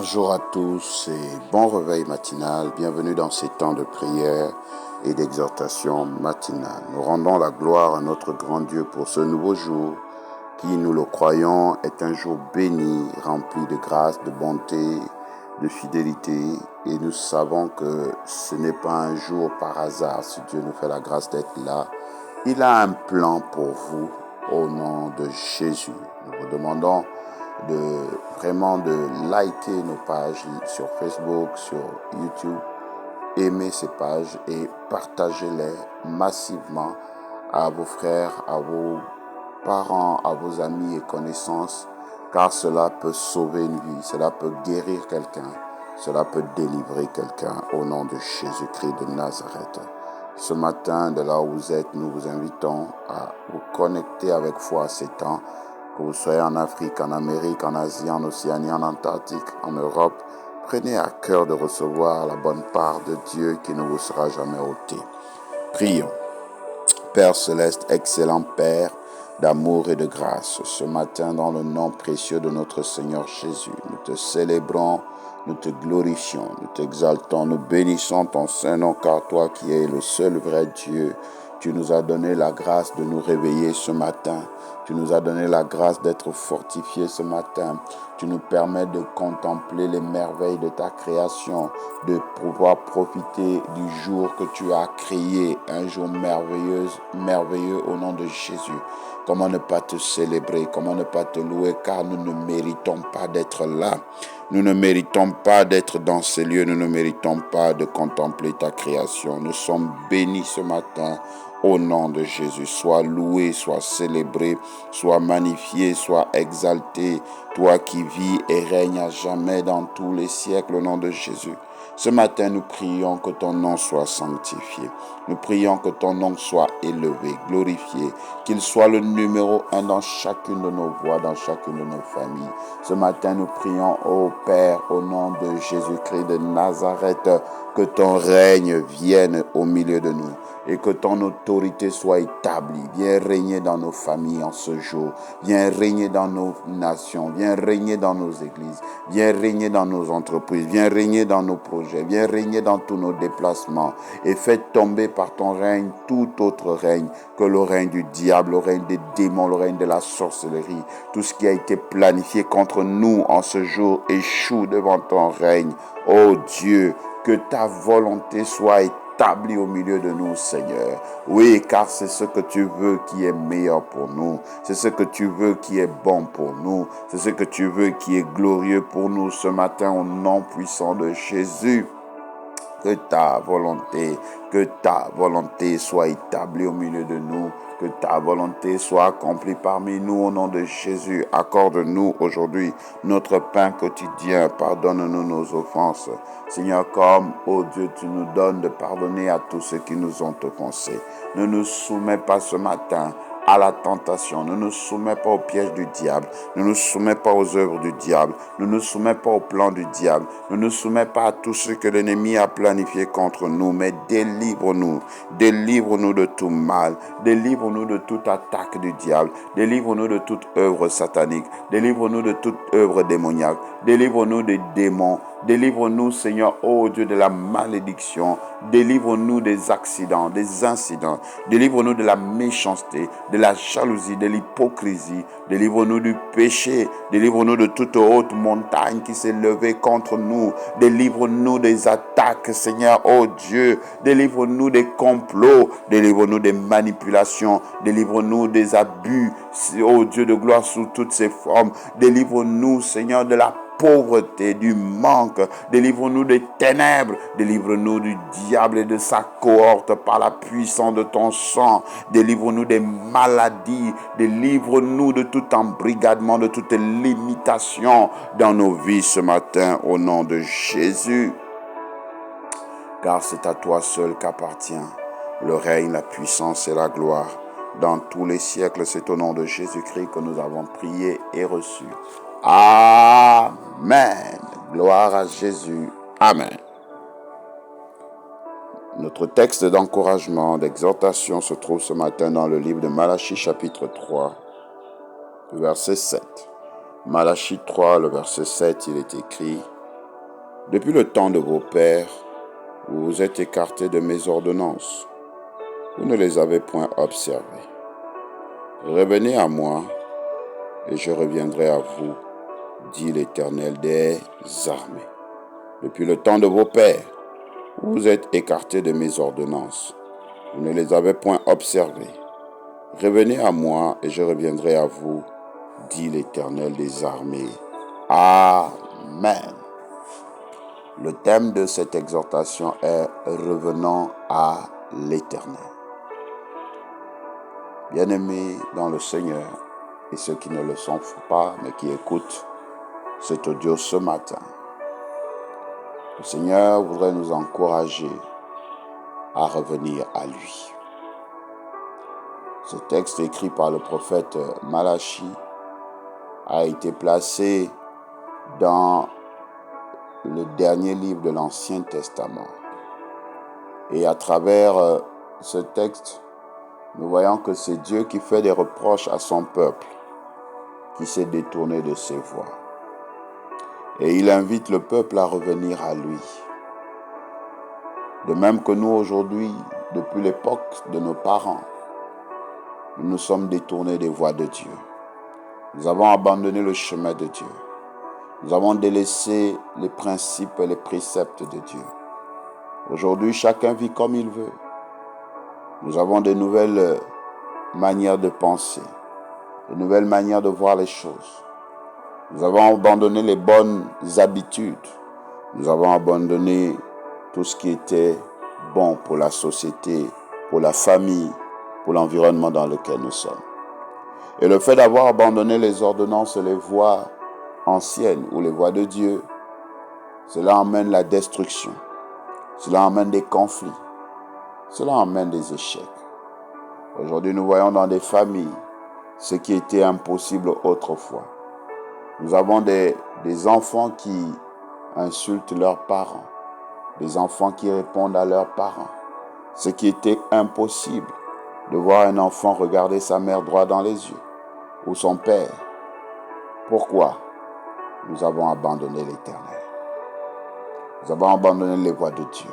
Bonjour à tous et bon réveil matinal. Bienvenue dans ces temps de prière et d'exhortation matinale. Nous rendons la gloire à notre grand Dieu pour ce nouveau jour qui, nous le croyons, est un jour béni, rempli de grâce, de bonté, de fidélité. Et nous savons que ce n'est pas un jour par hasard si Dieu nous fait la grâce d'être là. Il a un plan pour vous au nom de Jésus. Nous vous demandons de liker nos pages sur Facebook, sur YouTube, aimer ces pages et partagez-les massivement à vos frères, à vos parents, à vos amis et connaissances, car cela peut sauver une vie, cela peut guérir quelqu'un, cela peut délivrer quelqu'un au nom de Jésus-Christ de Nazareth. Ce matin, de là où vous êtes, nous vous invitons à vous connecter avec foi à ces temps, que vous soyez en Afrique, en Amérique, en Asie, en Océanie, en Antarctique, en Europe. Prenez à cœur de recevoir la bonne part de Dieu qui ne vous sera jamais ôtée. Prions. Père céleste, excellent Père d'amour et de grâce, ce matin dans le nom précieux de notre Seigneur Jésus, nous te célébrons, nous te glorifions, nous t'exaltons, nous bénissons ton Saint-Nom, car toi qui es le seul vrai Dieu, tu nous as donné la grâce de nous réveiller ce matin. Tu nous as donné la grâce d'être fortifiés ce matin. Tu nous permets de contempler les merveilles de ta création, de pouvoir profiter du jour que tu as créé, un jour merveilleux au nom de Jésus. Comment ne pas te célébrer, comment ne pas te louer, car nous ne méritons pas d'être là. Nous ne méritons pas d'être dans ces lieux, nous ne méritons pas de contempler ta création. Nous sommes bénis ce matin. Au nom de Jésus, sois loué, sois célébré, sois magnifié, sois exalté, toi qui vis et règnes à jamais dans tous les siècles, au nom de Jésus. Ce matin, nous prions que ton nom soit sanctifié. Nous prions que ton nom soit élevé, glorifié, qu'il soit le numéro 1 dans chacune de nos voies, dans chacune de nos familles. Ce matin, nous prions, ô Père, au nom de Jésus-Christ de Nazareth, que ton règne vienne au milieu de nous et que ton autorité soit établie. Viens régner dans nos familles en ce jour. Viens régner dans nos nations. Viens régner dans nos églises. Viens régner dans nos entreprises. Viens régner dans nos projets. Viens régner dans tous nos déplacements. Et fais tomber par ton règne tout autre règne que le règne du diable, le règne des démons, le règne de la sorcellerie. Tout ce qui a été planifié contre nous en ce jour échoue devant ton règne. Ô Dieu, que ta volonté soit établie au milieu de nous, Seigneur. Oui, car c'est ce que tu veux qui est meilleur pour nous. C'est ce que tu veux qui est bon pour nous. C'est ce que tu veux qui est glorieux pour nous ce matin au nom puissant de Jésus. Que ta volonté soit établie au milieu de nous. Que ta volonté soit accomplie parmi nous au nom de Jésus. Accorde-nous aujourd'hui notre pain quotidien. Pardonne-nous nos offenses. Seigneur, comme, ô Dieu, tu nous donnes de pardonner à tous ceux qui nous ont offensés. Ne nous soumets pas ce matin à la tentation. Ne nous soumets pas au piège du diable. Ne nous soumets pas aux œuvres du diable. Ne nous soumets pas au plan du diable. Ne nous soumets pas à tout ce que l'ennemi a planifié contre nous. Mais délivre-nous. Délivre-nous de tout mal. Délivre-nous de toute attaque du diable. Délivre-nous de toute œuvre satanique. Délivre-nous de toute œuvre démoniaque. Délivre-nous des démons. Délivre-nous, Seigneur, ô Dieu, de la malédiction. Délivre-nous des accidents, des incidents. Délivre-nous de la méchanceté, de la jalousie, de l'hypocrisie. Délivre-nous du péché. Délivre-nous de toute haute montagne qui s'est levée contre nous. Délivre-nous des attaques, Seigneur, ô Dieu. Délivre-nous des complots. Délivre-nous des manipulations. Délivre-nous des abus, ô Dieu de gloire, sous toutes ses formes. Délivre-nous, Seigneur, de la pauvreté, du manque. Délivre-nous des ténèbres. Délivre-nous du diable et de sa cohorte par la puissance de ton sang. Délivre-nous des maladies. Délivre-nous de tout embrigadement, de toute limitation dans nos vies ce matin au nom de Jésus. Car c'est à toi seul qu'appartient le règne, la puissance et la gloire. Dans tous les siècles, c'est au nom de Jésus-Christ que nous avons prié et reçu. Amen. Gloire à Jésus. Amen. Notre texte d'encouragement, d'exhortation se trouve ce matin dans le livre de Malachie chapitre 3, verset 7. Malachie 3, le verset 7, il est écrit Depuis le temps de vos pères, vous vous êtes écartés de mes ordonnances. Vous ne les avez point observées. Revenez à moi, et je reviendrai à vous, dit l'Éternel des armées. Depuis le temps de vos pères, vous vous êtes écartés de mes ordonnances. Vous ne les avez point observées. Revenez à moi, et je reviendrai à vous, dit l'Éternel des armées. Amen. Le thème de cette exhortation est « Revenons à l'Éternel ». Bien-aimés dans le Seigneur, et ceux qui ne le sont pas, mais qui écoutent cet audio ce matin, le Seigneur voudrait nous encourager à revenir à lui. Ce texte écrit par le prophète Malachie a été placé dans le dernier livre de l'Ancien Testament. Et à travers ce texte, nous voyons que c'est Dieu qui fait des reproches à son peuple, qui s'est détourné de ses voies. Et il invite le peuple à revenir à lui. De même que nous aujourd'hui, depuis l'époque de nos parents, nous nous sommes détournés des voies de Dieu. Nous avons abandonné le chemin de Dieu. Nous avons délaissé les principes et les préceptes de Dieu. Aujourd'hui, chacun vit comme il veut. Nous avons de nouvelles manières de penser, de nouvelles manières de voir les choses. Nous avons abandonné les bonnes habitudes. Nous avons abandonné tout ce qui était bon pour la société, pour la famille, pour l'environnement dans lequel nous sommes. Et le fait d'avoir abandonné les ordonnances et les voies anciennes ou les voies de Dieu, cela emmène la destruction, cela emmène des conflits, cela emmène des échecs. Aujourd'hui, nous voyons dans des familles ce qui était impossible autrefois. Nous avons des enfants qui insultent leurs parents, des enfants qui répondent à leurs parents. Ce qui était impossible de voir un enfant regarder sa mère droit dans les yeux ou son père. Pourquoi? Nous avons abandonné l'Éternel. Nous avons abandonné les voies de Dieu.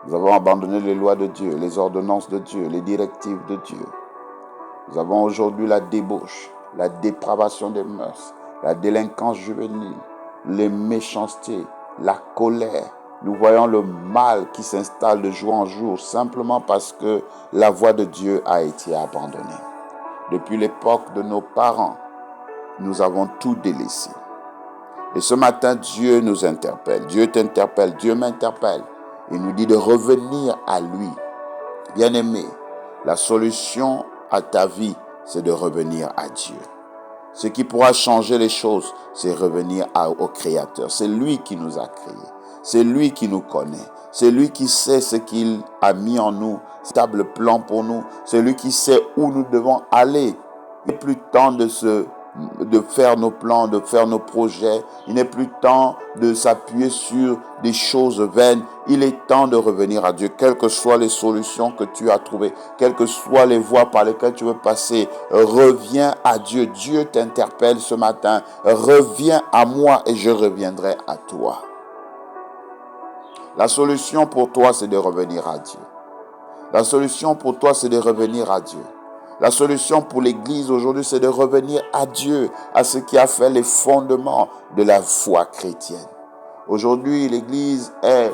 Nous avons abandonné les lois de Dieu, les ordonnances de Dieu, les directives de Dieu. Nous avons aujourd'hui la débauche, la dépravation des mœurs, la délinquance juvénile, les méchancetés, la colère. Nous voyons le mal qui s'installe de jour en jour simplement parce que la voie de Dieu a été abandonnée. Depuis l'époque de nos parents, nous avons tout délaissé. Et ce matin, Dieu nous interpelle. Dieu t'interpelle, Dieu m'interpelle. Il nous dit de revenir à lui. Bien-aimé, la solution à ta vie, c'est de revenir à Dieu. Ce qui pourra changer les choses, c'est revenir au Créateur. C'est lui qui nous a créés. C'est lui qui nous connaît. C'est lui qui sait ce qu'il a mis en nous, stable plan pour nous. C'est lui qui sait où nous devons aller. Il n'est plus temps de faire nos plans, de faire nos projets. Il n'est plus temps de s'appuyer sur des choses vaines. Il est temps de revenir à Dieu, quelles que soient les solutions que tu as trouvées, quelles que soient les voies par lesquelles tu veux passer. Reviens à Dieu. Dieu t'interpelle ce matin. Reviens à moi et je reviendrai à toi. La solution pour toi, c'est de revenir à Dieu. La solution pour toi, c'est de revenir à Dieu. La solution pour l'Église aujourd'hui, c'est de revenir à Dieu, à ce qui a fait les fondements de la foi chrétienne. Aujourd'hui, l'Église est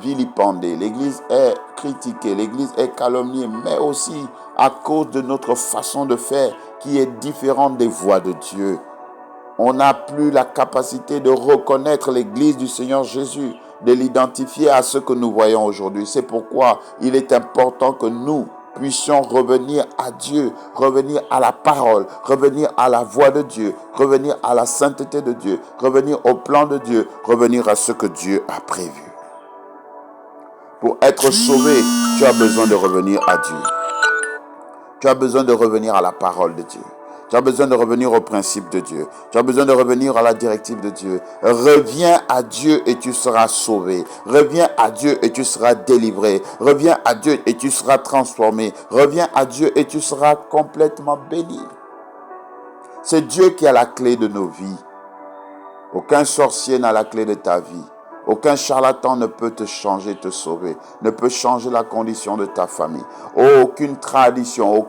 vilipendée, l'Église est critiquée, l'Église est calomniée, mais aussi à cause de notre façon de faire qui est différente des voies de Dieu. On n'a plus la capacité de reconnaître l'Église du Seigneur Jésus, de l'identifier à ce que nous voyons aujourd'hui. C'est pourquoi il est important que nous puissions revenir à Dieu, revenir à la parole, revenir à la voix de Dieu, revenir à la sainteté de Dieu, revenir au plan de Dieu, revenir à ce que Dieu a prévu. Pour être sauvé, tu as besoin de revenir à Dieu. Tu as besoin de revenir à la parole de Dieu. Tu as besoin de revenir au principe de Dieu. Tu as besoin de revenir à la directive de Dieu. Reviens à Dieu et tu seras sauvé. Reviens à Dieu et tu seras délivré. Reviens à Dieu et tu seras transformé. Reviens à Dieu et tu seras complètement béni. C'est Dieu qui a la clé de nos vies. Aucun sorcier n'a la clé de ta vie. Aucun charlatan ne peut te changer, te sauver, ne peut changer la condition de ta famille. Aucune tradition,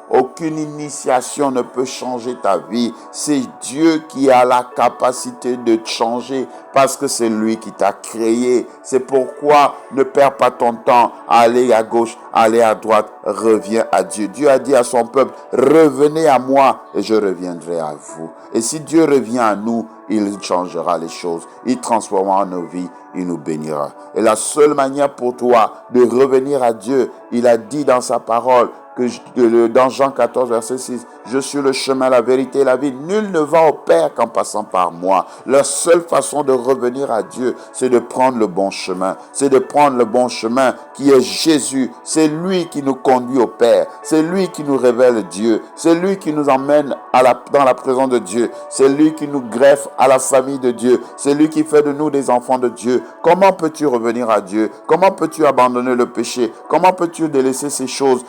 aucune initiation ne peut changer ta vie. C'est Dieu qui a la capacité de te changer parce que c'est lui qui t'a créé. C'est pourquoi ne perds pas ton temps à aller à gauche, aller à droite. Reviens à Dieu. Dieu a dit à son peuple, revenez à moi et je reviendrai à vous. Et si Dieu revient à nous, il changera les choses, il transformera nos vies, il nous bénira. Et la seule manière pour toi de revenir à Dieu, il a dit dans sa parole, dans Jean 14, verset 6, je suis le chemin, la vérité et la vie. Nul ne va au Père qu'en passant par moi. La seule façon de revenir à Dieu, c'est de prendre le bon chemin. C'est de prendre le bon chemin qui est Jésus. C'est lui qui nous conduit au Père. C'est lui qui nous révèle Dieu. C'est lui qui nous emmène dans la présence de Dieu. C'est lui qui nous greffe à la famille de Dieu. C'est lui qui fait de nous des enfants de Dieu. Comment peux-tu revenir à Dieu? Comment peux-tu abandonner le péché? Comment peux-tu délaisser ces choses?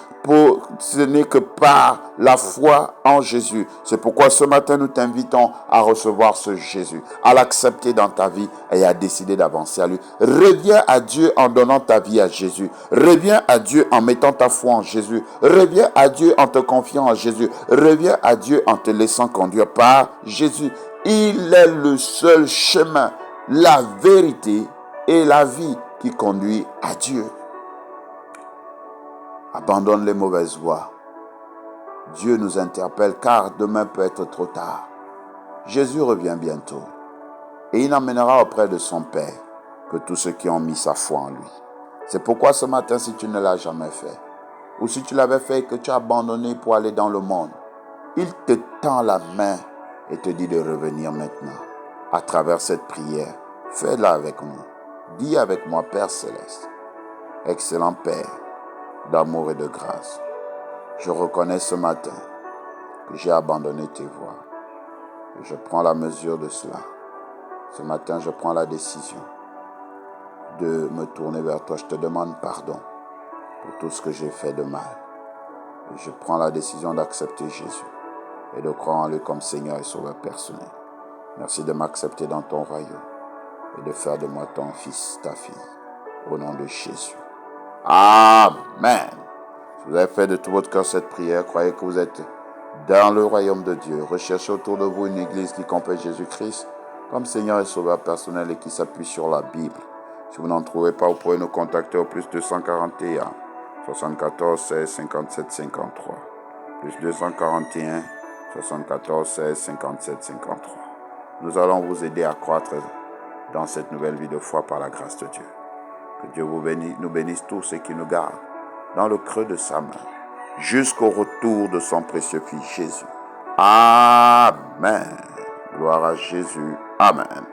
Ce n'est que par la foi en Jésus. C'est pourquoi ce matin, nous t'invitons à recevoir ce Jésus, à l'accepter dans ta vie et à décider d'avancer à lui. Reviens à Dieu en donnant ta vie à Jésus. Reviens à Dieu en mettant ta foi en Jésus. Reviens à Dieu en te confiant en Jésus. Reviens à Dieu en te laissant conduire par Jésus. Il est le seul chemin, la vérité et la vie qui conduit à Dieu. Abandonne les mauvaises voies. Dieu nous interpelle car demain peut être trop tard. Jésus revient bientôt et il emmènera auprès de son Père que tous ceux qui ont mis sa foi en lui. C'est pourquoi ce matin, si tu ne l'as jamais fait, ou si tu l'avais fait et que tu as abandonné pour aller dans le monde, il te tend la main et te dit de revenir maintenant. À travers cette prière, fais-la avec nous. Dis avec moi, Père Céleste, excellent Père d'amour et de grâce, je reconnais ce matin que j'ai abandonné tes voies. Et je prends la mesure de cela. Ce matin, je prends la décision de me tourner vers toi. Je te demande pardon pour tout ce que j'ai fait de mal. Et je prends la décision d'accepter Jésus et de croire en lui comme Seigneur et Sauveur personnel. Merci de m'accepter dans ton royaume et de faire de moi ton fils, ta fille. Au nom de Jésus. Amen. Si vous avez fait de tout votre cœur cette prière, croyez que vous êtes dans le royaume de Dieu. Recherchez autour de vous une église qui comprend Jésus-Christ comme Seigneur et Sauveur personnel et qui s'appuie sur la Bible. Si vous n'en trouvez pas, vous pouvez nous contacter au plus 241 74 16 57 53. Plus 241 74 16 57 53. Nous allons vous aider à croître dans cette nouvelle vie de foi par la grâce de Dieu. Que Dieu nous bénisse tous et qu'il nous garde dans le creux de sa main jusqu'au retour de son précieux Fils Jésus. Amen. Gloire à Jésus. Amen.